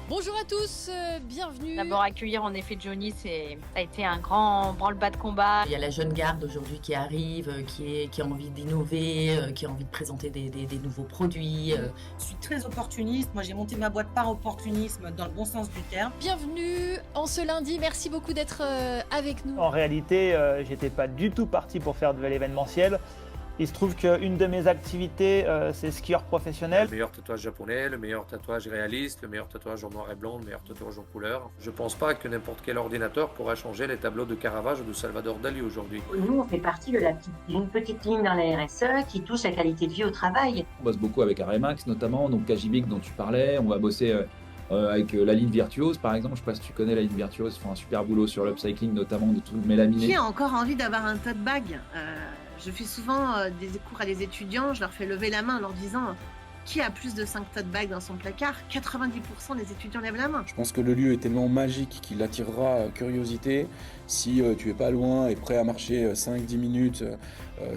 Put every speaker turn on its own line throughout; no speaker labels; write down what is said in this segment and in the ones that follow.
Bonjour à tous, bienvenue.
D'abord accueillir en effet Johnny, ça a été un grand branle-bas de combat.
Il y a la jeune garde aujourd'hui qui arrive, qui a envie d'innover, qui a envie de présenter des nouveaux produits.
Je suis très opportuniste. Moi, j'ai monté ma boîte par opportunisme, dans le bon sens du terme.
Bienvenue en ce lundi, merci beaucoup d'être avec nous.
En réalité, j'étais pas du tout parti pour faire de l'événementiel. Il se trouve qu'une de mes activités, c'est skieur professionnel.
Le meilleur tatouage japonais, le meilleur tatouage réaliste, le meilleur tatouage en noir et blanc, le meilleur tatouage en couleur. Je pense pas que n'importe quel ordinateur pourra changer les tableaux de Caravage ou de Salvador Dali aujourd'hui.
Nous, on fait partie de une petite ligne dans la RSE qui touche la qualité de vie au travail.
On bosse beaucoup avec Aremax notamment, donc Kajibik dont tu parlais. On va bosser avec la ligne Virtuose par exemple. Je ne sais pas si tu connais la ligne Virtuose, ils font un super boulot sur l'upcycling notamment de tout le mélaminé.
Qui a encore envie d'avoir un tote bag Je fais souvent des cours à des étudiants, je leur fais lever la main en leur disant qui a plus de 5 tote bags dans son placard. 90% des étudiants lèvent la main.
Je pense que le lieu est tellement magique qu'il attirera curiosité. Si tu es pas loin et prêt à marcher 5-10 minutes,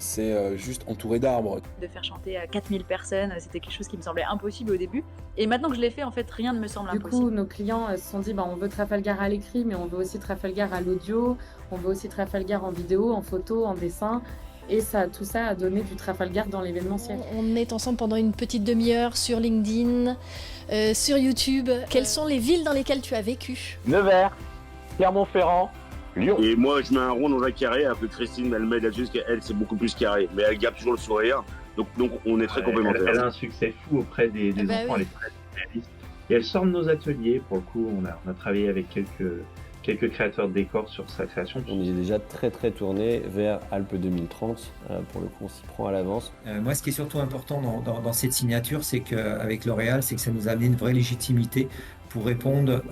c'est juste entouré d'arbres.
De faire chanter à 4000 personnes, c'était quelque chose qui me semblait impossible au début. Et maintenant que je l'ai fait, en fait, rien ne me semble impossible.
Du coup, nos clients se sont dit, on veut Trafalgar à l'écrit, mais on veut aussi Trafalgar à l'audio, on veut aussi Trafalgar en vidéo, en photo, en dessin. Et tout ça a donné du Trafalgar dans l'événementiel.
On est ensemble pendant une petite demi-heure sur LinkedIn, sur YouTube. Quelles sont les villes dans lesquelles tu as vécu ?
Nevers, Clermont-Ferrand, Lyon.
Et moi, je mets un rond dans un carré, alors que Christine, elle met là-dessus, parce qu'elle, c'est beaucoup plus carré. Mais elle garde toujours le sourire, donc on est très complémentaires.
Elle a un succès fou auprès des enfants, oui. Elle est très réaliste. Et elle sort de nos ateliers, pour le coup, on a travaillé avec quelques créateurs de décors sur sa création.
On est déjà très tourné vers Alpes 2030, pour le coup on s'y prend à l'avance.
Moi ce qui est surtout important dans cette signature, c'est qu'avec L'Oréal, c'est que ça nous a amené une vraie légitimité pour répondre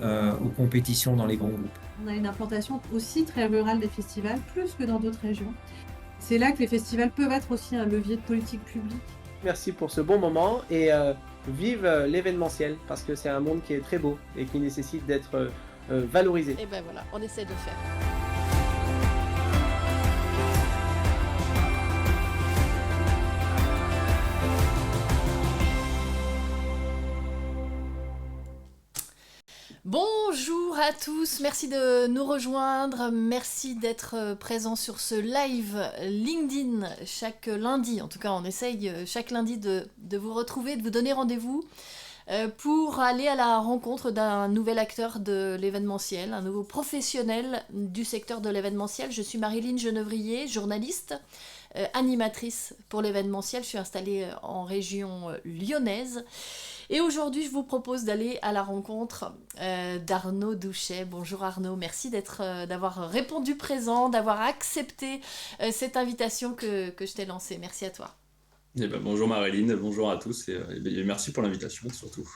aux compétitions dans les grands groupes.
On a une implantation aussi très rurale des festivals, plus que dans d'autres régions. C'est là que les festivals peuvent être aussi un levier de politique publique.
Merci pour ce bon moment et vive l'événementiel, parce que c'est un monde qui est très beau et qui nécessite d'être valorisé.
Et ben voilà, on essaie de faire. Bonjour à tous, merci de nous rejoindre, merci d'être présents sur ce live LinkedIn chaque lundi. En tout cas, on essaye chaque lundi de vous retrouver, de vous donner rendez-vous pour aller à la rencontre d'un nouvel acteur de l'événementiel, un nouveau professionnel du secteur de l'événementiel. Je suis Marilyn Genevrier, journaliste, animatrice pour l'événementiel. Je suis installée en région lyonnaise. Et aujourd'hui, je vous propose d'aller à la rencontre d'Arnaud Douchet. Bonjour Arnaud, merci d'avoir répondu présent, d'avoir accepté cette invitation que je t'ai lancée. Merci à toi.
Bonjour Marilyn, bonjour à tous et merci pour l'invitation surtout.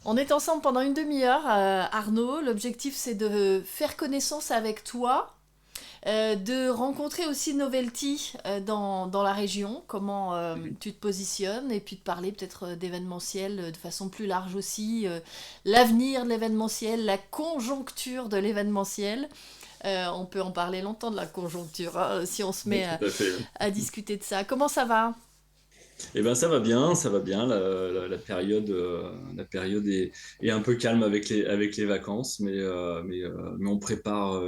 On est ensemble pendant une demi-heure, Arnaud. L'objectif, c'est de faire connaissance avec toi, de rencontrer aussi Novelty dans la région, comment tu te positionnes, et puis de parler peut-être d'événementiel de façon plus large aussi, l'avenir de l'événementiel, la conjoncture de l'événementiel. On peut en parler longtemps de la conjoncture, hein, si on se met à discuter de ça. Comment ça va ?
Ça va bien. La période est un peu calme avec les vacances, mais on prépare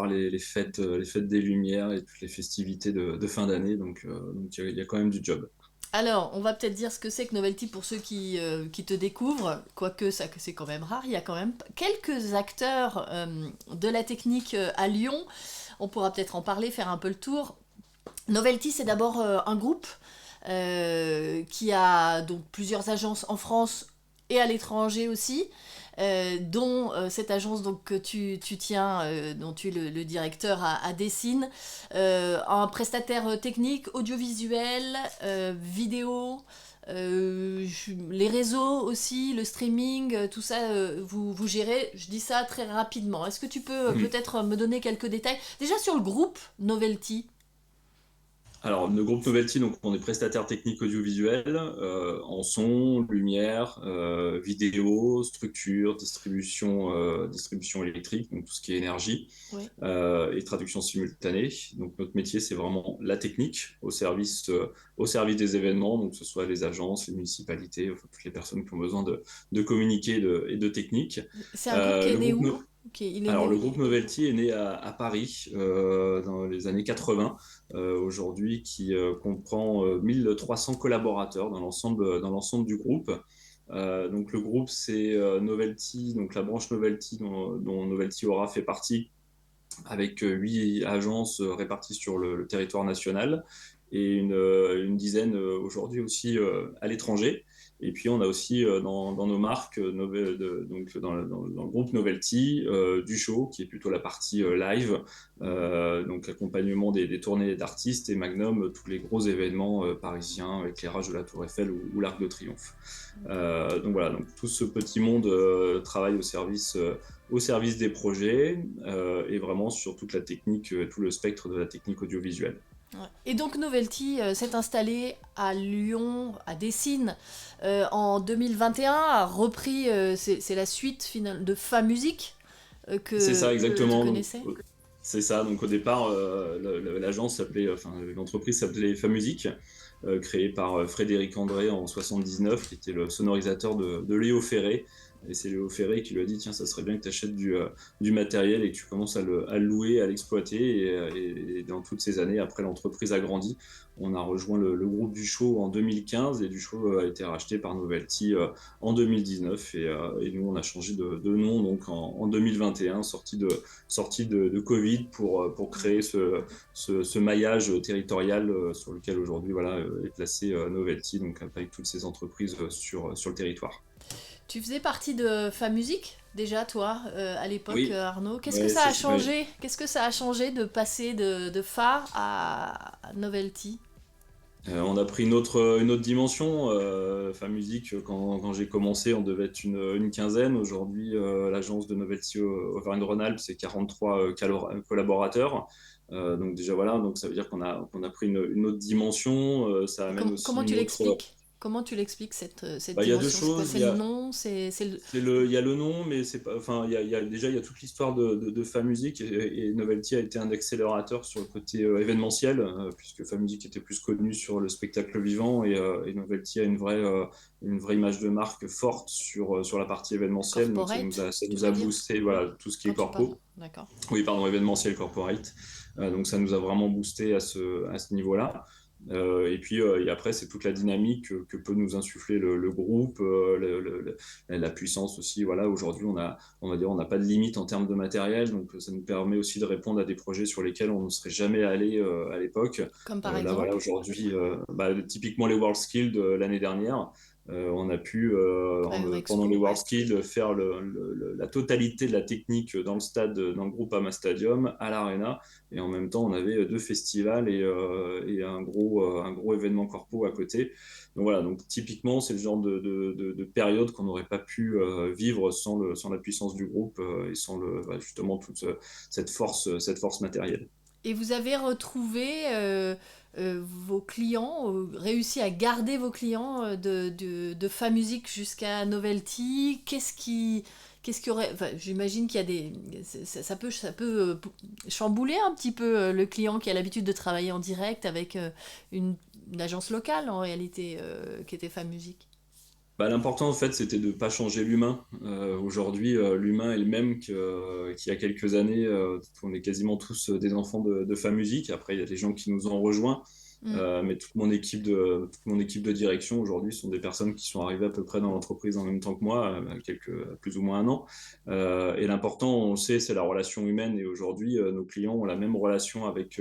les fêtes des Lumières et toutes les festivités de fin d'année, donc il y a quand même du job.
Alors, on va peut-être dire ce que c'est que Novelty pour ceux qui te découvrent, quoique ça c'est quand même rare. Il y a quand même quelques acteurs de la technique à Lyon. On pourra peut-être en parler, faire un peu le tour. Novelty, c'est d'abord un groupe qui a donc plusieurs agences en France et à l'étranger aussi, dont cette agence donc, que tu tiens, dont tu es le directeur à Dessine, un prestataire technique, audiovisuel, vidéo, les réseaux aussi, le streaming, tout ça, vous gérez. Je dis ça très rapidement. Est-ce que tu peux peut-être me donner quelques détails déjà sur le groupe Novelty ?
Alors, le groupe Novelty, donc on est prestataire technique audiovisuel en son, lumière, vidéo, structure, distribution électrique, donc tout ce qui est énergie,
Ouais.
et traduction simultanée. Donc notre métier, c'est vraiment la technique au service des événements, donc que ce soit les agences, les municipalités, enfin, toutes les personnes qui ont besoin de communiquer et de technique.
C'est un groupe qui est né où?
Alors, le groupe Novelty est né à Paris dans les années 80, aujourd'hui qui comprend 1300 collaborateurs dans l'ensemble du groupe. Donc, le groupe, c'est Novelty, donc la branche Novelty dont Novelty Aura fait partie, avec 8 agences réparties sur le territoire national et une dizaine aujourd'hui aussi à l'étranger. Et puis on a aussi dans nos marques, donc dans le groupe Novelty, du show qui est plutôt la partie live, donc accompagnement des tournées d'artistes, et Magnum, tous les gros événements parisiens, éclairage de la Tour Eiffel ou l'Arc de Triomphe. Donc voilà, donc tout ce petit monde travaille au service des projets et vraiment sur toute la technique, tout le spectre de la technique audiovisuelle.
Ouais. Et donc Novelty s'est installé à Lyon, à Dessines, en 2021, a repris, c'est la suite finale de FaMusic que
C'est ça, exactement.
tu connaissais.
C'est ça, donc au départ, l'agence s'appelait, l'entreprise s'appelait FaMusic, créée par Frédéric André en 79, qui était le sonorisateur de Léo Ferré. Et c'est Léo Ferré qui lui a dit, tiens, ça serait bien que tu achètes du matériel et que tu commences à le louer, à l'exploiter. Et dans toutes ces années, après, l'entreprise a grandi. On a rejoint le groupe du show en 2015 et du show a été racheté par Novelty en 2019. Et nous, on a changé de nom donc en 2021, sorti de Covid pour créer ce maillage territorial sur lequel aujourd'hui est placé Novelty, donc avec toutes ces entreprises sur le territoire.
Tu faisais partie de FaMusic déjà, toi, à l'époque,
Oui.
Arnaud. Qu'est-ce que ça a changé ? Qu'est-ce que ça a changé de passer de Fa à Novelty ?
On a pris une autre dimension. FaMusic, quand j'ai commencé, on devait être une quinzaine. Aujourd'hui, l'agence de Novelty Auvergne-Rhône-Alpes, c'est 43 collaborateurs. Donc déjà voilà, donc ça veut dire qu'on a pris une autre dimension. Ça amène aussi
comment tu l'expliques ? Comment tu l'expliques cette
il y a
dimension ?
deux choses.
C'est le nom,
il y a le nom, mais c'est pas. Enfin, il y a toute l'histoire de FaMusic et Novelty a été un accélérateur sur le côté événementiel, puisque FaMusic était plus connu sur le spectacle vivant et Novelty a une vraie image de marque forte sur la partie événementielle. Donc ça nous a boosté tout ce qui est corpo.
D'accord.
Oui, pardon, événementiel corporate. Donc ça nous a vraiment boosté à ce niveau-là. Et puis et après, c'est toute la dynamique que peut nous insuffler le groupe, la puissance aussi. Voilà, aujourd'hui, on n'a pas de limite en termes de matériel, donc ça nous permet aussi de répondre à des projets sur lesquels on ne serait jamais allé à l'époque.
Comme par exemple.
Là, voilà, aujourd'hui, typiquement les Worldskills l'année dernière. On a pu, pendant les Worldskills, faire la totalité de la technique dans le stade, dans le Groupama Stadium, à l'Arena, et en même temps, on avait 2 festivals et un gros événement corpo à côté. Donc voilà, donc typiquement, c'est le genre de période qu'on n'aurait pas pu vivre sans la puissance du groupe et sans justement toute cette force matérielle.
Et vous avez retrouvé vos clients, réussi à garder vos clients de FaMusic jusqu'à Novelty. Qu'est-ce qui aurait... Enfin, j'imagine qu'il y a des... Ça peut chambouler un petit peu le client qui a l'habitude de travailler en direct avec une agence locale, en réalité, qui était FaMusic.
L'important, en fait, c'était de ne pas changer l'humain. Aujourd'hui, l'humain est le même qu'il y a quelques années. On est quasiment tous des enfants de FaMusic. Après, il y a des gens qui nous ont rejoints. Mais toute mon équipe de direction aujourd'hui sont des personnes qui sont arrivées à peu près dans l'entreprise en même temps que moi, plus ou moins 1 an. Et l'important, on le sait, c'est la relation humaine. Et aujourd'hui, nos clients ont la même relation avec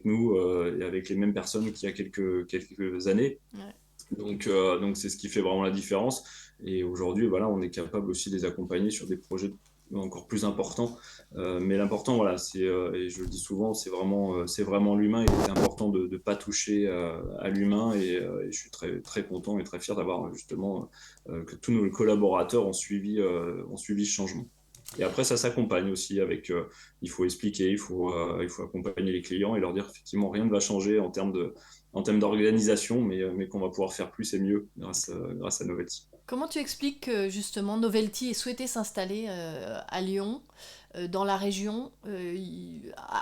nous et avec les mêmes personnes qu'il y a quelques années.
Ouais.
Donc c'est ce qui fait vraiment la différence. Et aujourd'hui, on est capable aussi de les accompagner sur des projets encore plus importants. Mais l'important, et je le dis souvent, c'est vraiment l'humain. Il est important de ne pas toucher à l'humain. Et je suis très, très content et très fier d'avoir justement que tous nos collaborateurs ont suivi ce changement. Et après, ça s'accompagne aussi avec, il faut expliquer, il faut accompagner les clients et leur dire effectivement rien ne va changer en termes d'organisation, mais qu'on va pouvoir faire plus et mieux grâce à Novelty.
Comment tu expliques que justement Novelty ait souhaité s'installer à Lyon, dans la région,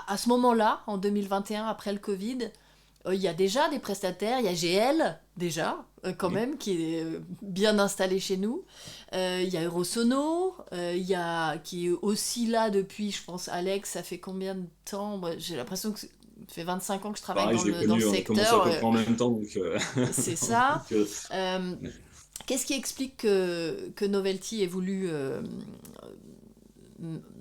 à ce moment-là, en 2021, après le Covid, il y a déjà des prestataires, il y a GL déjà, quand même, qui est bien installé chez nous. Il y a Eurosono, qui est aussi là depuis, je pense, Alex, ça fait combien de temps? Moi, j'ai l'impression que ça fait 25 ans que je travaille
Pareil,
dans le
on a commencé
secteur.
à peu près en même temps, donc
C'est ça.
donc,
Qu'est-ce qui explique que Novelty ait voulu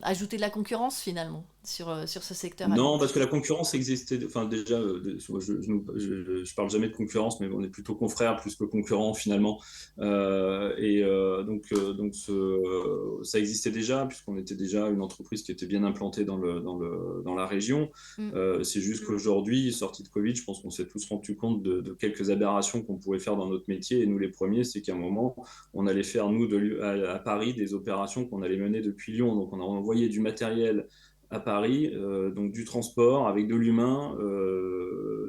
ajouter de la concurrence finalement sur ce secteur?
Non, parce que la concurrence existait. Enfin, déjà, je parle jamais de concurrence, mais on est plutôt confrères plus que concurrents finalement. Donc, ça existait déjà, puisqu'on était déjà une entreprise qui était bien implantée dans la région. C'est juste qu'aujourd'hui, sorti de Covid, je pense qu'on s'est tous rendu compte de quelques aberrations qu'on pouvait faire dans notre métier. Et nous, les premiers, c'est qu'à un moment, on allait faire, nous, à Paris, des opérations qu'on allait mener depuis Lyon. Donc, on a envoyé du matériel à Paris, donc du transport avec de l'humain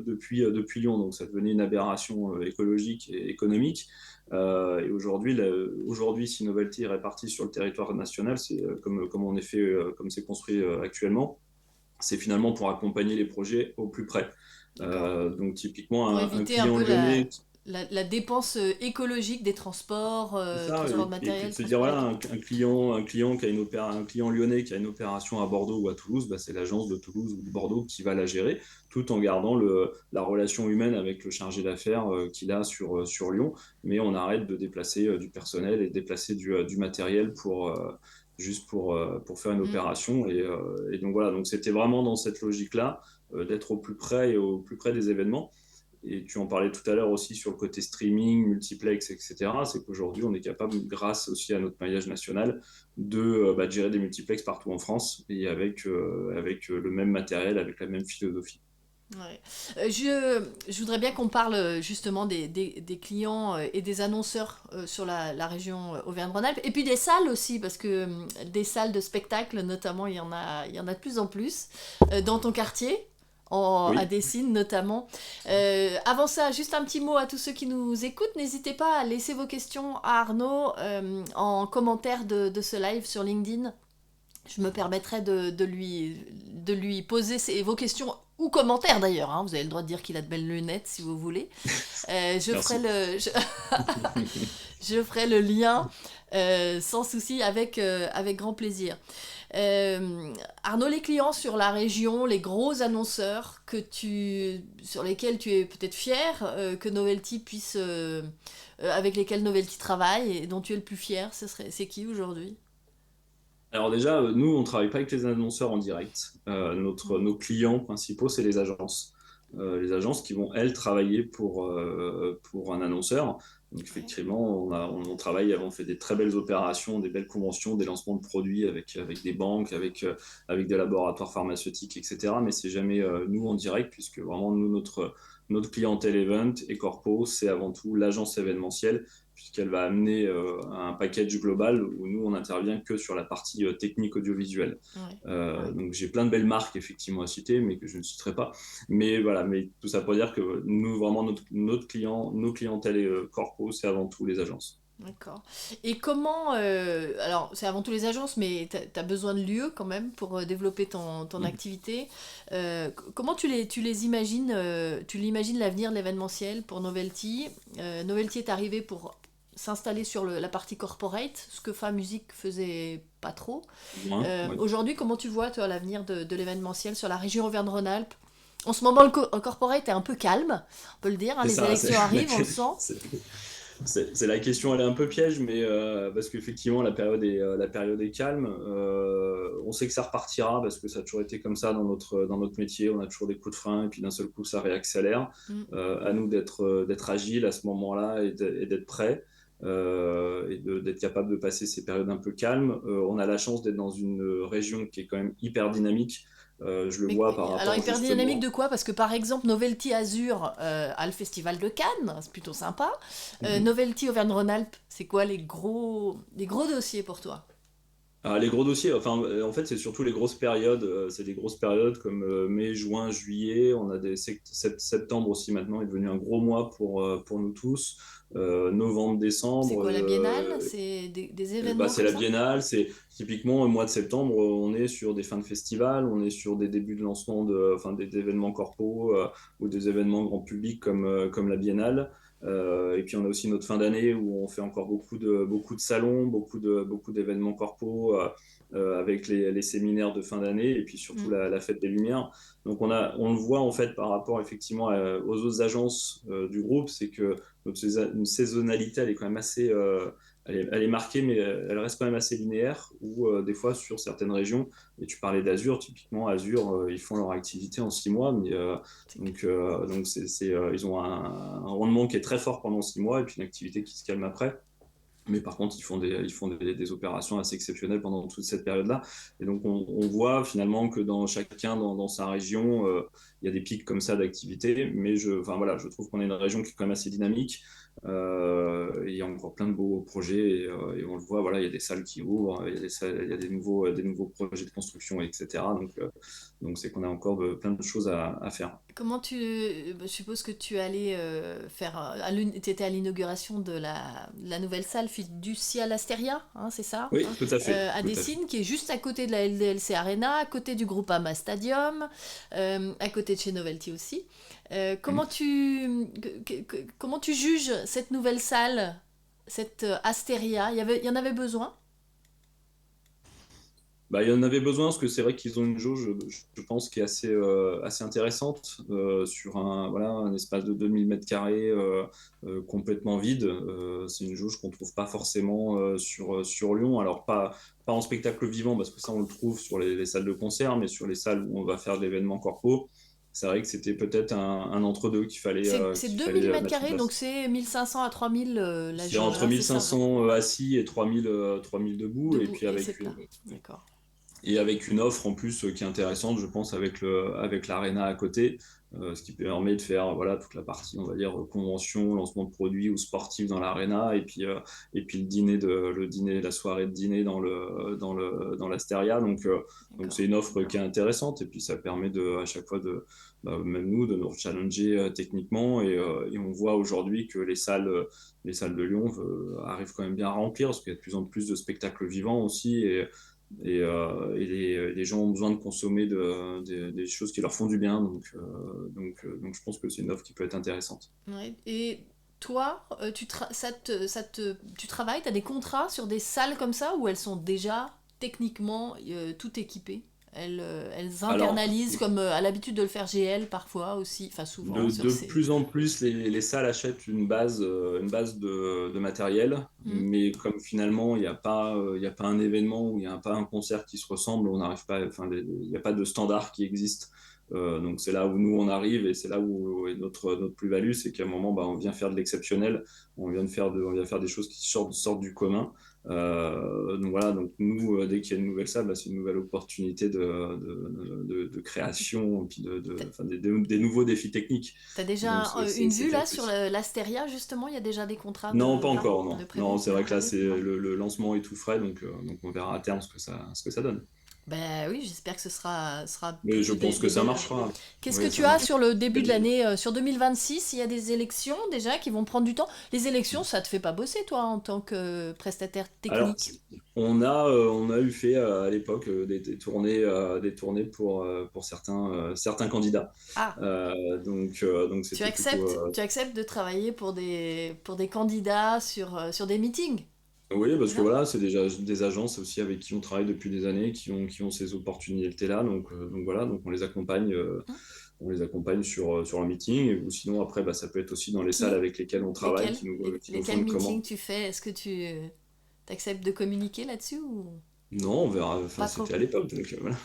depuis Lyon. Donc ça devenait une aberration écologique et économique. Et aujourd'hui, si Novelty est répartie sur le territoire national, c'est comme c'est construit actuellement, c'est finalement pour accompagner les projets au plus près. Donc typiquement, un client lyonnais...
La dépense écologique des transports, transport de matériel.
Et se dire, voilà, un client lyonnais qui a une opération à Bordeaux ou à Toulouse, c'est l'agence de Toulouse ou de Bordeaux qui va la gérer, tout en gardant la relation humaine avec le chargé d'affaires qu'il a sur Lyon. Mais on arrête de déplacer du personnel et de déplacer du matériel juste pour faire une opération. Et donc voilà, donc c'était vraiment dans cette logique-là, d'être au plus près des événements. Et tu en parlais tout à l'heure aussi sur le côté streaming, multiplex, etc. C'est qu'aujourd'hui, on est capable, grâce aussi à notre maillage national, de gérer des multiplex partout en France et avec le même matériel, avec la même philosophie.
Ouais. Je voudrais bien qu'on parle justement des clients et des annonceurs sur la région Auvergne-Rhône-Alpes, et puis des salles aussi, parce que des salles de spectacle, notamment, il y en a de plus en plus dans ton quartier. À Dessines notamment. Avant ça, juste un petit mot à tous ceux qui nous écoutent. N'hésitez pas à laisser vos questions à Arnaud en commentaire de ce live sur LinkedIn. Je me permettrai de lui poser vos questions ou commentaires d'ailleurs. Hein. Vous avez le droit de dire qu'il a de belles lunettes si vous voulez. Je ferai le lien sans souci avec grand plaisir. Arnaud, les clients sur la région, les gros annonceurs sur lesquels tu es peut-être fier que Novelty avec lesquels Novelty travaille et dont tu es le plus fier, c'est qui aujourd'hui?
Alors déjà, nous, on ne travaille pas avec les annonceurs en direct. Nos clients principaux, c'est les agences. Les agences qui vont, elles, travailler pour un annonceur. Donc effectivement, on travaille, on fait des très belles opérations, des belles conventions, des lancements de produits avec des banques, avec des laboratoires pharmaceutiques, etc. Mais c'est jamais nous en direct, puisque vraiment nous, notre clientèle event et corpo, c'est avant tout l'agence événementielle, puisqu'elle va amener un package global où nous, on n'intervient que sur la partie technique audiovisuelle. Ouais. Donc j'ai plein de belles marques effectivement à citer, mais que je ne citerai pas. Mais voilà, mais tout ça pour dire que nous, vraiment, nos clientèles et corpo, c'est avant tout les agences.
D'accord. Et comment... alors, c'est avant tout les agences, mais tu as besoin de lieux quand même pour développer ton activité. Comment tu les imagines tu l'imagines l'avenir de l'événementiel pour Novelty? Novelty est arrivé pour s'installer sur la partie corporate, ce que Famusic faisait pas trop. Aujourd'hui, comment tu vois toi, l'avenir de l'événementiel sur la région Auvergne-Rhône-Alpes? En ce moment, le corporate est un peu calme, on peut le dire, hein, les élections arrivent, on le sent.
C'est la question, elle est un peu piège, mais parce qu'effectivement la période est calme. On sait que ça repartira parce que ça a toujours été comme ça dans notre métier. On a toujours des coups de frein et puis d'un seul coup ça réaccélère. À nous d'être agile à ce moment-là et d'être prêt. Et d'être capable de passer ces périodes un peu calmes. On a la chance d'être dans une région qui est quand même hyper dynamique. Vois par rapport.
Alors hyper dynamique de quoi? Parce que par exemple Novelty Azur a le festival de Cannes, c'est plutôt sympa. Novelty Auvergne-Rhône-Alpes, c'est quoi les gros dossiers pour toi?
Ah, les gros dossiers, enfin, en fait, c'est surtout les grosses périodes. C'est des grosses périodes comme mai, juin, juillet. On a septembre aussi maintenant est devenu un gros mois pour nous tous. Novembre,
C'est
décembre.
quoi la biennale? C'est des événements
C'est
comme
la
ça?
biennale. C'est typiquement au mois de septembre, on est sur des fins de festival, on est sur des débuts de lancement enfin, des événements corpo ou des événements grand public comme la biennale. Et puis on a aussi notre fin d'année où on fait encore beaucoup de salons, beaucoup d'événements corpo avec les séminaires de fin d'année et puis surtout la fête des Lumières. Donc on le voit en fait par rapport effectivement aux autres agences du groupe, c'est que notre saisonnalité elle est quand même assez elle est marquée, mais elle reste quand même assez linéaire, où des fois, sur certaines régions, et tu parlais d'Azur, typiquement, Azur, ils font leur activité en 6 mois, mais, donc ils ont un rendement qui est très fort pendant 6 mois, et puis une activité qui se calme après. Mais par contre, ils font des opérations assez exceptionnelles pendant toute cette période-là. Et donc, on voit finalement que chacun dans sa région, il y a des pics comme ça d'activité. Mais je trouve qu'on est une région qui est quand même assez dynamique. Il y a encore plein de beaux projets et on le voit, voilà, il y a des salles qui ouvrent, il y a des nouveaux projets de construction, etc. Donc c'est qu'on a encore plein de choses à faire.
Je suppose que tu allais tu étais à l'inauguration de la nouvelle salle Fiducia L'Asteria, hein, c'est ça?
Oui, tout à fait.
À
tout à
Dessines, qui est juste à côté de la LDLC Arena, à côté du Groupama Stadium, à côté de chez Novelty aussi. Comment tu juges cette nouvelle salle, cette Asteria? Il y en avait besoin?
Bah, il y en avait besoin parce que c'est vrai qu'ils ont une jauge, je pense, qui est assez intéressante sur un espace de 2000 mètres carrés complètement vide. C'est une jauge qu'on ne trouve pas forcément sur Lyon. Alors, pas en spectacle vivant, parce que ça, on le trouve sur les salles de concert, mais sur les salles où on va faire de l'événement corpo. C'est vrai que c'était peut-être un entre-deux qu'il fallait.
C'est
qu'il
2000
fallait
mètres
mettre en
carrés,
place.
donc c'est 1500 à 3000 la
C'est
jauge,
entre
hein, c'est ça?
1500 assis et 3000 debout, et
Debout,
puis
et
avec
c'est plat. D'accord.
et avec une offre en plus qui est intéressante, je pense, avec l'Arena à côté, ce qui permet de faire toute la partie, on va dire, convention, lancement de produits ou sportif dans l'Arena, et puis le dîner, la soirée de dîner dans l'Asteria. Donc c'est une offre qui est intéressante, et puis ça permet à chaque fois même nous, de nous challenger techniquement, et on voit aujourd'hui que les salles de Lyon arrivent quand même bien à remplir, parce qu'il y a de plus en plus de spectacles vivants aussi, et les gens ont besoin de consommer des choses qui leur font du bien. Donc je pense que c'est une offre qui peut être intéressante.
Ouais. Et toi, tu travailles, tu as des contrats sur des salles comme ça, où elles sont déjà techniquement toutes équipées? Elles internalisent comme à l'habitude de le faire GL parfois aussi, enfin souvent.
De plus en plus, les salles achètent une base de matériel, mais comme finalement il n'y a pas un événement ou il n'y a pas un concert qui se ressemble, on n'arrive pas, enfin, il n'y a pas de standard qui existe. Donc c'est là où nous on arrive, et c'est là où est notre plus-value, c'est qu'à un moment on vient faire de l'exceptionnel, on vient faire des choses qui sortent du commun. Donc voilà, donc nous, dès qu'il y a une nouvelle salle, c'est une nouvelle opportunité de création, puis des nouveaux défis techniques.
Tu as déjà
Donc,
une
c'est
vue là
top
sur
aussi.
l'Asteria, justement? Il y a déjà des contrats
Non, pas encore, non.
de prévu?
Non, c'est vrai que là, c'est le lancement est tout frais, donc on verra à terme ce que ça donne.
Ben oui, j'espère que ce sera
Mais je pense que ça marchera.
Qu'est-ce
Oui,
que
ça
tu as
marche.
sur le début de l'année, sur 2026? Il y a des élections déjà qui vont prendre du temps. Les élections, ça te fait pas bosser, toi, en tant que prestataire
Alors,
technique?
on a eu fait à l'époque des tournées pour certains candidats.
Ah.
Donc
Tu
c'était
acceptes, de travailler pour des candidats sur des meetings?
Oui, parce que voilà, c'est déjà des agences aussi avec qui on travaille depuis des années, qui ont ces opportunités-là. Donc voilà, donc on les accompagne. On les accompagne sur leur meeting, ou sinon après ça peut être aussi dans les salles avec lesquelles on travaille qui nous font
Lesquels
une commande.
meetings tu fais? Est-ce que tu acceptes de communiquer là-dessus ou...
Non, on verra. Enfin,
Pas trop.
c'était à l'époque. Donc, voilà.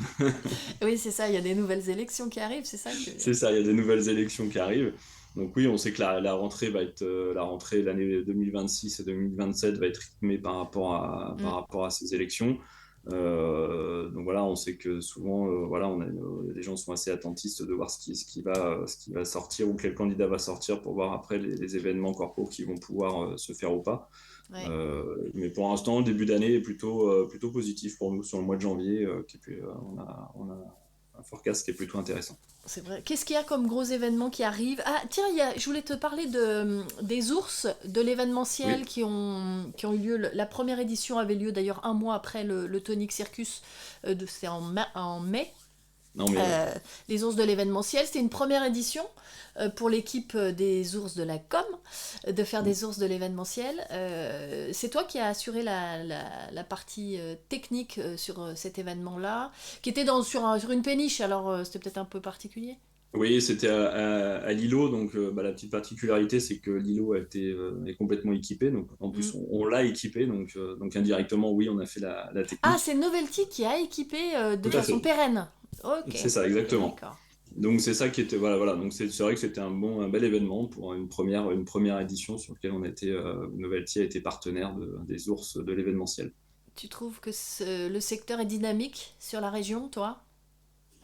Oui, c'est ça, il y a des nouvelles élections qui arrivent, c'est ça
C'est ça, il y a des nouvelles élections qui arrivent. Donc oui, on sait que la rentrée va être l'année 2026 et 2027 va être rythmée par rapport à ces élections. Donc voilà, on sait que souvent, les gens sont assez attentistes de voir ce qui va sortir, ou quel candidat va sortir, pour voir après les événements corpaux qui vont pouvoir se faire ou pas.
Ouais.
Mais pour l'instant, le début d'année est plutôt positif pour nous sur le mois de janvier. On a un forecast qui est plutôt intéressant.
C'est vrai. Qu'est-ce qu'il y a comme gros événements qui arrivent? Ah, tiens, je voulais te parler des ours, de l'événementiel
Oui.
qui ont eu lieu. La première édition avait lieu d'ailleurs un mois après le Tonic Circus, c'était en mai.
Non, mais
Les ours de l'événementiel, c'était une première édition pour l'équipe des ours de la com, de faire des ours de l'événementiel. C'est toi qui as assuré la partie technique sur cet événement-là, qui était sur une péniche, alors c'était peut-être un peu particulier.
oui, c'était à l'îlot, donc la petite particularité, c'est que l'îlot est complètement équipé. Donc en plus, on l'a équipé, donc indirectement, oui, on a fait la technique.
Ah, c'est Novelty qui a équipé de
Tout à
façon
fait.
pérenne. Ok.
C'est ça, exactement.
D'accord.
Donc c'est ça qui était voilà. Donc c'est vrai que c'était un bel événement pour une première édition sur laquelle Novelty a été partenaire des ours de l'événementiel.
Tu trouves que le secteur est dynamique sur la région, toi?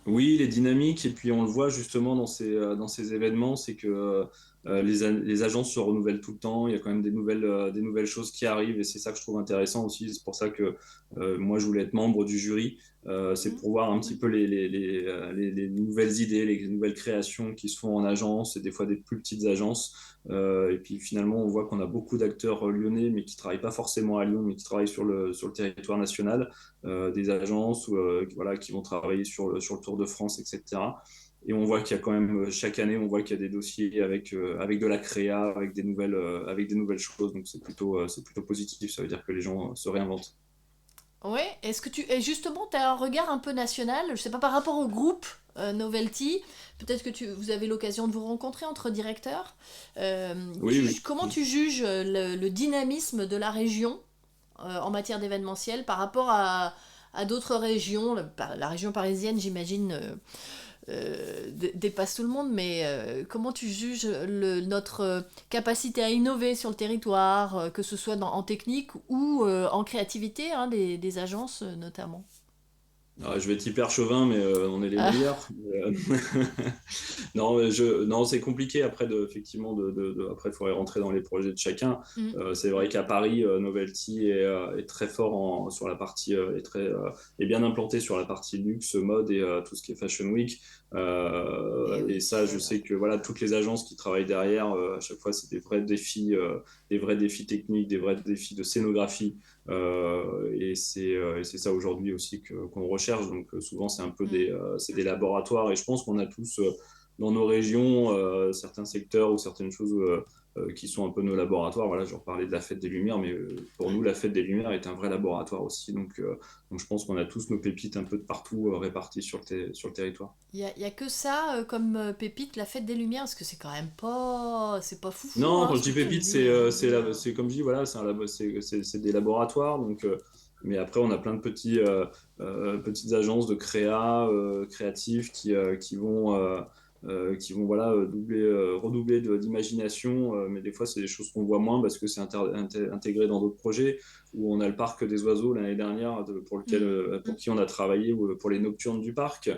Oui, il est dynamique et puis on le voit justement dans ces événements, c'est que les agences se renouvellent tout le temps. Il y a quand même des nouvelles choses qui arrivent et c'est ça que je trouve intéressant aussi. C'est pour ça que moi je voulais être membre du jury. C'est pour voir un petit peu les nouvelles idées, les nouvelles créations qui se font en agence et des fois des plus petites agences. Et puis finalement, on voit qu'on a beaucoup d'acteurs lyonnais, mais qui ne travaillent pas forcément à Lyon, mais qui travaillent sur le territoire national, des agences qui vont travailler sur le Tour de France, etc. Et on voit qu'il y a quand même, chaque année, on voit qu'il y a des dossiers avec de la créa, avec des nouvelles choses. Donc c'est plutôt positif, ça veut dire que les gens se réinventent.
Ouais, et justement, tu as un regard un peu national, je sais pas, par rapport au groupe Novelty, peut-être que vous avez l'occasion de vous rencontrer entre directeurs.
Oui.
Comment tu juges le dynamisme de la région en matière d'événementiel par rapport à d'autres régions? La région parisienne, j'imagine, dépasse tout le monde, mais comment tu juges notre capacité à innover sur le territoire, que ce soit en technique ou en créativité, des agences notamment?
Alors, je vais être hyper chauvin, mais on est les meilleurs. Non, c'est compliqué après effectivement après il faudrait rentrer dans les projets de chacun. C'est vrai qu'à Paris, Novelty est très fort sur la partie est bien implanté sur la partie luxe, mode et tout ce qui est Fashion Week. Et ça, je sais que voilà, toutes les agences qui travaillent derrière, à chaque fois, c'est des vrais défis techniques, des vrais défis de scénographie. Et c'est ça aujourd'hui aussi qu'on recherche. Donc souvent, c'est un peu c'est des laboratoires. Et je pense qu'on a tous dans nos régions certains secteurs ou certaines choses qui sont un peu nos laboratoires. Voilà, je reparlais de la Fête des Lumières, mais pour nous, la Fête des Lumières est un vrai laboratoire aussi. Donc je pense qu'on a tous nos pépites un peu de partout réparties sur le territoire.
Il y a que ça comme pépite, la Fête des Lumières, parce que c'est quand même c'est pas fou.
Non,
hein,
quand je
ce
dis
que tu me
pépites,
dis.
c'est comme je dis, voilà, c'est des laboratoires. Donc, mais après, on a plein de petites agences de créatifs qui vont voilà, redoubler d'imagination, mais des fois c'est des choses qu'on voit moins parce que c'est intégré dans d'autres projets où on a le parc des oiseaux l'année dernière pour qui on a travaillé, ou pour les nocturnes du parc,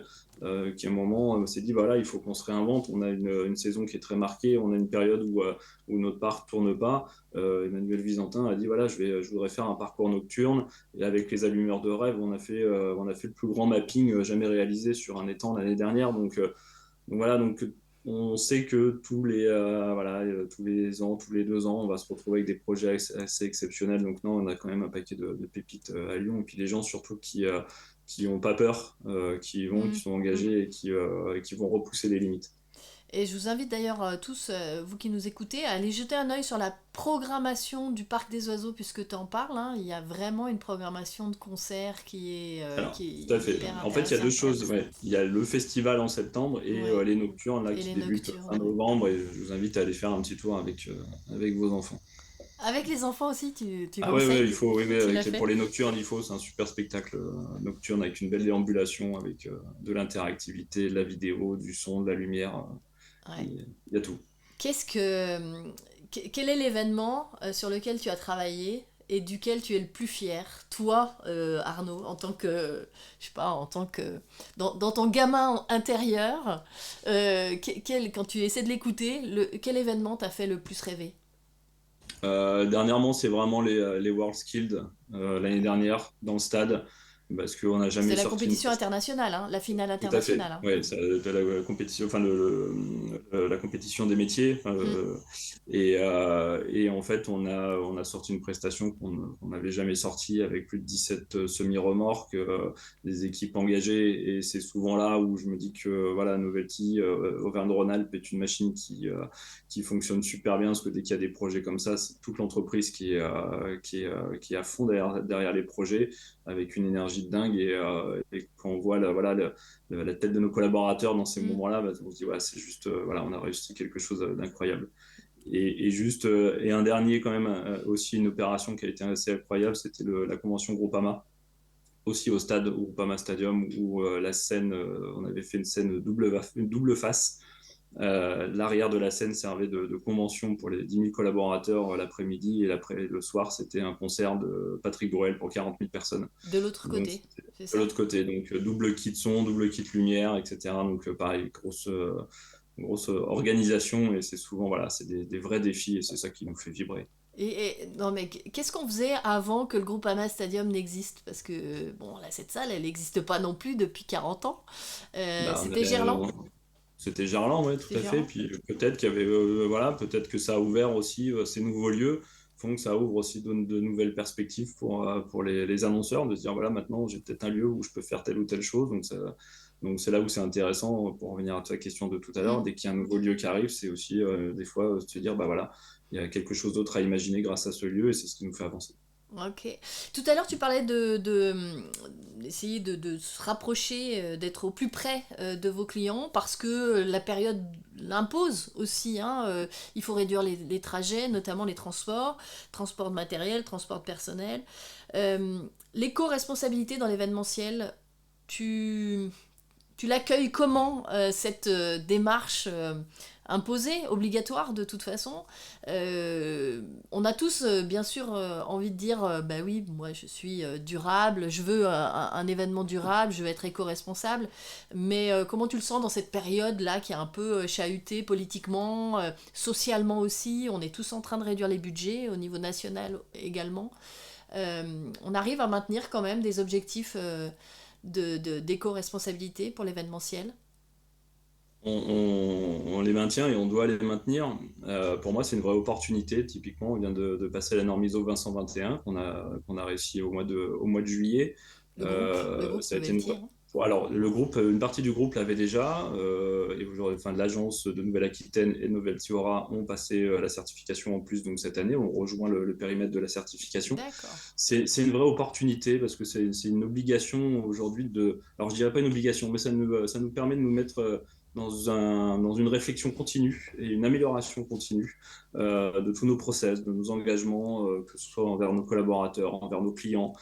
qui à un moment on s'est dit voilà, il faut qu'on se réinvente. On a une saison qui est très marquée, on a une période où notre parc tourne pas. Emmanuel Visantin a dit voilà, je voudrais faire un parcours nocturne, et avec les allumeurs de rêve on a fait le plus grand mapping jamais réalisé sur un étang l'année dernière. Donc voilà, donc on sait que tous les ans, tous les 2 ans, on va se retrouver avec des projets assez exceptionnels. Donc non, on a quand même un paquet de pépites à Lyon, et puis les gens surtout qui n'ont pas peur, qui sont engagés et qui vont repousser les limites.
Et je vous invite d'ailleurs tous, vous qui nous écoutez, à aller jeter un œil sur la programmation du Parc des Oiseaux, puisque tu en parles. Hein. Il y a vraiment une programmation de concerts qui est
Tout à fait. En fait, il y a 2 choses. Ouais. Il y a le festival en septembre et les nocturnes là, qui débutent fin novembre. Et je vous invite à aller faire un petit tour avec vos enfants.
Avec les enfants aussi, tu
conseilles? Il faut. Pour les nocturnes, c'est un super spectacle nocturne avec une belle déambulation, avec de l'interactivité, de la vidéo, du son, de la lumière. Il y a tout.
Quel est l'événement sur lequel tu as travaillé et duquel tu es le plus fier, toi, Arnaud, en tant que, je sais pas, dans ton gamin intérieur, quand tu essaies de l'écouter, quel événement t'a fait le plus rêver?
Dernièrement, c'est vraiment les World Skills l'année dernière dans le stade, parce qu'on n'a jamais
C'est la
sorti
compétition internationale, hein, la finale
Tout à fait.
internationale. Hein.
Ouais, de la compétition, enfin la compétition des métiers. Et en fait, on a sorti une prestation qu'on n'avait jamais sortie avec plus de 17 semi-remorques, des équipes engagées. Et c'est souvent là où je me dis que voilà, Novelty, Auvergne-Rhône-Alpes est une machine qui fonctionne super bien, parce que dès qu'il y a des projets comme ça, c'est toute l'entreprise qui est à fond derrière les projets, avec une énergie de dingue. Et quand on voit la tête de nos collaborateurs dans ces moments-là, bah, on se dit, ouais, c'est juste, voilà, on a réussi quelque chose d'incroyable. Et un dernier, quand même, aussi une opération qui a été assez incroyable, c'était la convention Groupama, aussi au stade, au Groupama Stadium, où la scène, on avait fait une scène double face. L'arrière de la scène servait de convention pour les 10 000 collaborateurs l'après-midi, et le soir, c'était un concert de Patrick Bruel pour 40 000 personnes.
De l'autre côté, c'est ça.
De l'autre côté, donc double kit son, double kit lumière, etc. Donc pareil, grosse organisation, et c'est souvent, voilà, c'est des vrais défis, et c'est ça qui nous fait vibrer.
Non mais qu'est-ce qu'on faisait avant que le Groupama Stadium n'existe? Parce que bon, là, cette salle, elle n'existe pas non plus depuis 40 ans. C'était Gerland.
C'était Gerland, oui, tout à fait. Puis peut-être qu'il y avait, voilà, peut-être que ça a ouvert aussi ces nouveaux lieux, font que ça ouvre aussi de nouvelles perspectives pour les annonceurs, de se dire, voilà, maintenant j'ai peut-être un lieu où je peux faire telle ou telle chose. Donc c'est là où c'est intéressant, pour revenir à ta question de tout à l'heure, dès qu'il y a un nouveau lieu qui arrive, c'est aussi des fois se dire, bah voilà, il y a quelque chose d'autre à imaginer grâce à ce lieu, et c'est ce qui nous fait avancer.
Ok. Tout à l'heure, tu parlais d'essayer de se rapprocher, d'être au plus près de vos clients, parce que la période l'impose aussi. Hein, il faut réduire les trajets, notamment les transports de matériel, transport de personnel. L'éco-responsabilité dans l'événementiel, tu l'accueilles comment, cette démarche imposée, obligatoire de toute façon? On a tous bien sûr envie de dire bah oui, moi je suis durable, je veux un événement durable, je veux être éco-responsable, mais comment tu le sens dans cette période-là qui est un peu chahutée politiquement, socialement aussi? On est tous en train de réduire les budgets au niveau national également. On arrive à maintenir quand même des objectifs d'éco-responsabilité pour l'événementiel?
On les maintient, et on doit les maintenir. Pour moi, c'est une vraie opportunité. Typiquement, on vient de passer la norme ISO 20021 qu'on a réussi au mois de juillet.
Le groupe
Ça a été alors, une partie du groupe l'avait déjà, et aujourd'hui, enfin, l'agence de Nouvelle-Aquitaine et Novelty Aura ont passé la certification en plus, donc cette année, on rejoint le périmètre de la certification. C'est une vraie opportunité, parce que c'est une obligation aujourd'hui alors je dirais pas une obligation, mais ça nous permet de nous mettre dans une réflexion continue et une amélioration continue de tous nos process, de nos engagements, que ce soit envers nos collaborateurs, envers nos clients,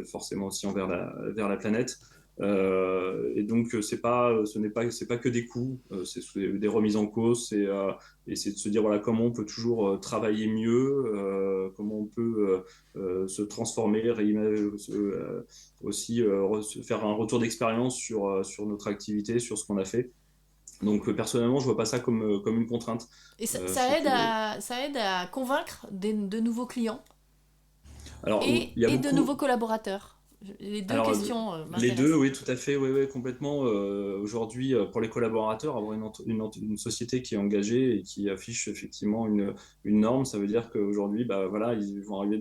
forcément aussi envers la planète. Et donc ce n'est pas que des coûts, c'est des remises en cause, et c'est de se dire, voilà, comment on peut toujours travailler mieux, comment on peut se transformer, aussi faire un retour d'expérience sur notre activité, sur ce qu'on a fait. Donc personnellement, je vois pas ça comme une contrainte.
Et ça aide à convaincre de nouveaux clients.
Alors,
et de nouveaux collaborateurs. Les deux questions m'intéressent.
Les deux, oui, tout à fait, oui, complètement. Aujourd'hui, pour les collaborateurs, avoir une société qui est engagée et qui affiche effectivement une norme, ça veut dire qu'aujourd'hui, bah, voilà, ils vont arriver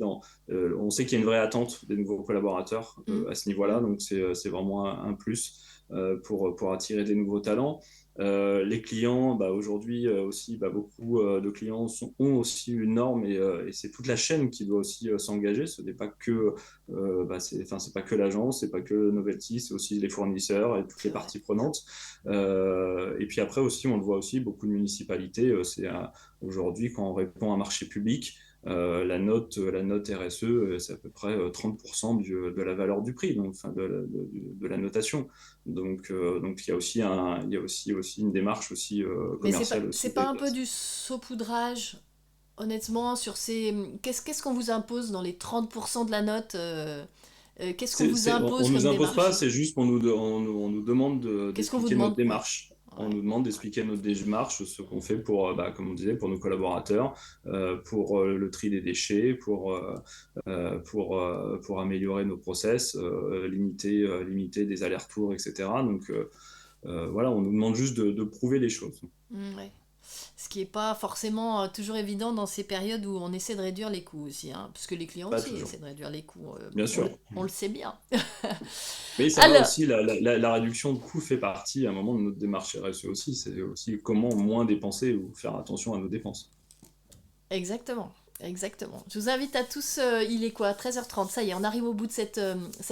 on sait qu'il y a une vraie attente des nouveaux collaborateurs à ce niveau-là, donc c'est vraiment un plus pour attirer des nouveaux talents. Les clients, bah, aujourd'hui aussi, bah, beaucoup de clients ont aussi une norme, et c'est toute la chaîne qui doit aussi s'engager. Ce n'est pas que, c'est pas que l'agence, c'est pas que Novelty, c'est aussi les fournisseurs et toutes les parties prenantes. Et puis après aussi, on le voit aussi, beaucoup de municipalités, aujourd'hui, quand on répond à un marché public, la note RSE, c'est à peu près 30% de la valeur du prix, donc, enfin, de la notation. Donc il y a aussi une démarche aussi commerciale.
Mais c'est pas un peu du saupoudrage, honnêtement, sur ces... Qu'est-ce qu'on vous impose dans les 30% de la note? Qu'est-ce qu'on vous impose?
On nous impose pas, c'est juste qu'on nous demande d'expliquer notre démarche. On nous demande d'expliquer notre démarche, ce qu'on fait pour, comme on disait, pour nos collaborateurs, pour le tri des déchets, pour améliorer nos process, limiter des allers-retours, etc. Donc voilà, on nous demande juste de prouver les choses.
Ouais. Ce qui n'est pas forcément toujours évident dans ces périodes où on essaie de réduire les coûts aussi, hein, parce que les clients aussi essaient de réduire les coûts.
Bien sûr.
On le sait bien.
Mais ça va aussi, la réduction de coûts fait partie à un moment de notre démarche RSE aussi. C'est aussi comment moins dépenser ou faire attention à nos dépenses.
Exactement. Exactement. Je vous invite à tous, il est quoi, 13h30, ça y est, on arrive au bout de cette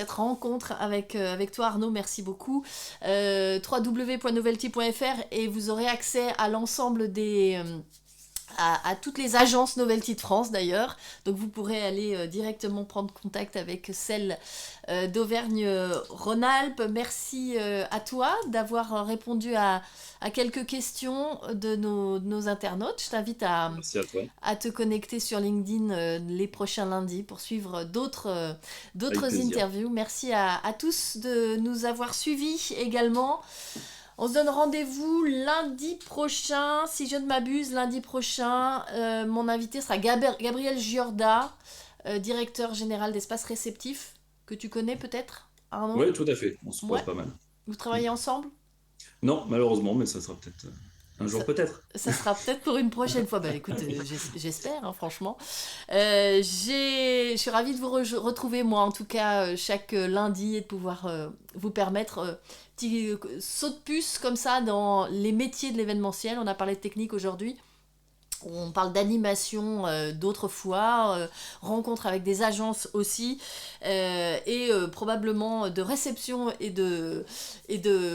rencontre avec toi Arnaud, merci beaucoup. www.novelty.fr et vous aurez accès à l'ensemble à toutes les agences Novelty de France d'ailleurs, donc vous pourrez aller directement prendre contact avec celle d'Auvergne-Rhône-Alpes. Merci à toi d'avoir répondu à quelques questions de nos internautes. Je t'invite à te connecter sur LinkedIn les prochains lundis pour suivre d'autres interviews. Merci à tous de nous avoir suivis également. On se donne rendez-vous lundi prochain, si je ne m'abuse, lundi prochain. Mon invité sera Gabriel Giorda, directeur général d'Espace Réceptif, que tu connais peut-être, Arnaud ?
Oui, tout à fait, on se croise pas mal.
Vous travaillez ensemble ?
Non, malheureusement, mais ça sera peut-être un jour peut-être.
Ça sera peut-être pour une prochaine fois. Bah écoute, j'espère, hein, franchement. Je suis ravie de vous retrouver, moi en tout cas, chaque lundi et de pouvoir vous permettre petit saut de puce comme ça dans les métiers de l'événementiel. On a parlé de technique aujourd'hui. On parle d'animation d'autres fois, rencontres avec des agences aussi, et probablement de réception et de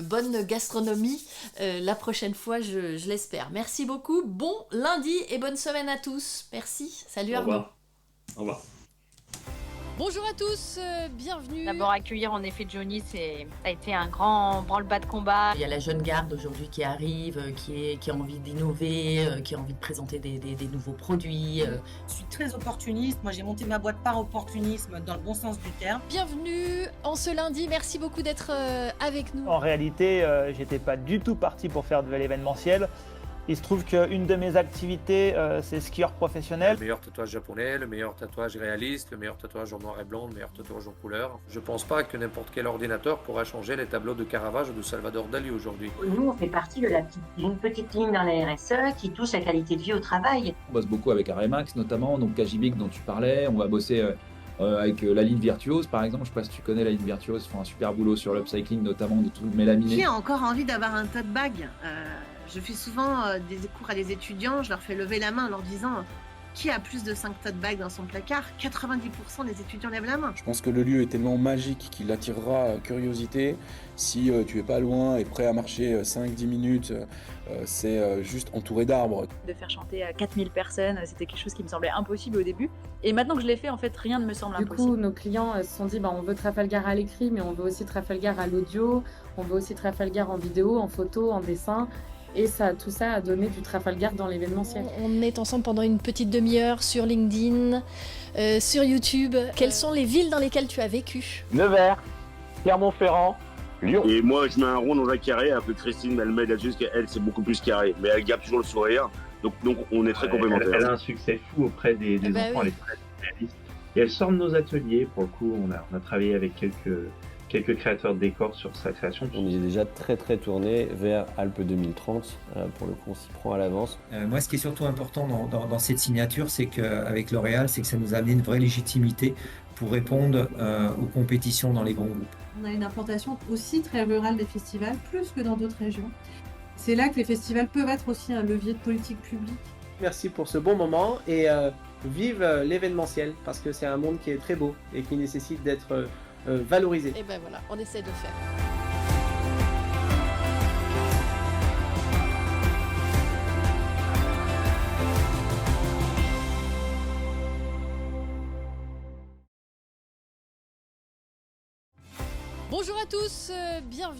bonne gastronomie la prochaine fois, je l'espère. Merci beaucoup, bon lundi et bonne semaine à tous. Merci, salut Arnaud.
Au revoir.
Bonjour à tous, bienvenue.
D'abord accueillir en effet Johnny, ça a été un grand branle-bas de combat.
Il y a la jeune garde aujourd'hui qui arrive, qui a envie d'innover, qui a envie de présenter des nouveaux produits.
Je suis très opportuniste, moi j'ai monté ma boîte par opportunisme dans le bon sens du terme.
Bienvenue en ce lundi, merci beaucoup d'être avec nous.
En réalité, j'étais pas du tout parti pour faire de l'événementiel. Il se trouve qu'une de mes activités, c'est skieur professionnel.
Le meilleur tatouage japonais, le meilleur tatouage réaliste, le meilleur tatouage en noir et blanc, le meilleur tatouage en couleur. Je pense pas que n'importe quel ordinateur pourra changer les tableaux de Caravage ou de Salvador Dali aujourd'hui.
Nous, on fait partie de une petite ligne dans la RSE qui touche la qualité de vie au travail.
On bosse beaucoup avec Aremax notamment, donc Kajibic dont tu parlais. On va bosser avec la ligne Virtuose par exemple. Je sais pas si tu connais la ligne Virtuose, ils font un super boulot sur l'upcycling notamment de tout le mélaminé.
Qui a encore envie d'avoir un tote bag Je fais souvent des cours à des étudiants, je leur fais lever la main en leur disant qui a plus de 5 tote bags dans son placard. 90% des étudiants lèvent la main.
Je pense que le lieu est tellement magique qu'il attirera curiosité. Si tu es pas loin et prêt à marcher 5-10 minutes, c'est juste entouré d'arbres.
De faire chanter à 4000 personnes, c'était quelque chose qui me semblait impossible au début. Et maintenant que je l'ai fait, en fait, rien ne me semble impossible.
Du coup, nos clients se sont dit, on veut Trafalgar à l'écrit, mais on veut aussi Trafalgar à l'audio, on veut aussi Trafalgar en vidéo, en photo, en dessin. Et tout ça a donné du Trafalgar dans l'événementiel.
On est ensemble pendant une petite demi-heure sur LinkedIn, sur YouTube. Quelles sont les villes dans lesquelles tu as vécu ?
Nevers, Clermont-Ferrand, Lyon.
Et moi, je mets un rond dans un carré, alors que Christine, elle met là-dessus, parce qu'elle, c'est beaucoup plus carré. Mais elle garde toujours le sourire. Donc on est très complémentaires.
Elle a un succès fou auprès des enfants, oui. Elle est très réaliste. Et elle sort de nos ateliers. Pour le coup, on a travaillé avec quelques créateurs de décors sur sa création.
On est déjà très tourné vers Alpes 2030. Pour le coup, on s'y prend à l'avance.
Moi, ce qui est surtout important dans cette signature, c'est qu'avec L'Oréal, c'est que ça nous a amené une vraie légitimité pour répondre aux compétitions dans les grands groupes.
On a une implantation aussi très rurale des festivals, plus que dans d'autres régions. C'est là que les festivals peuvent être aussi un levier de politique publique.
Merci pour ce bon moment et vive l'événementiel, parce que c'est un monde qui est très beau et qui nécessite d'être valorisé.
Et ben voilà, on essaie de le faire. Bonjour à tous, bienvenue.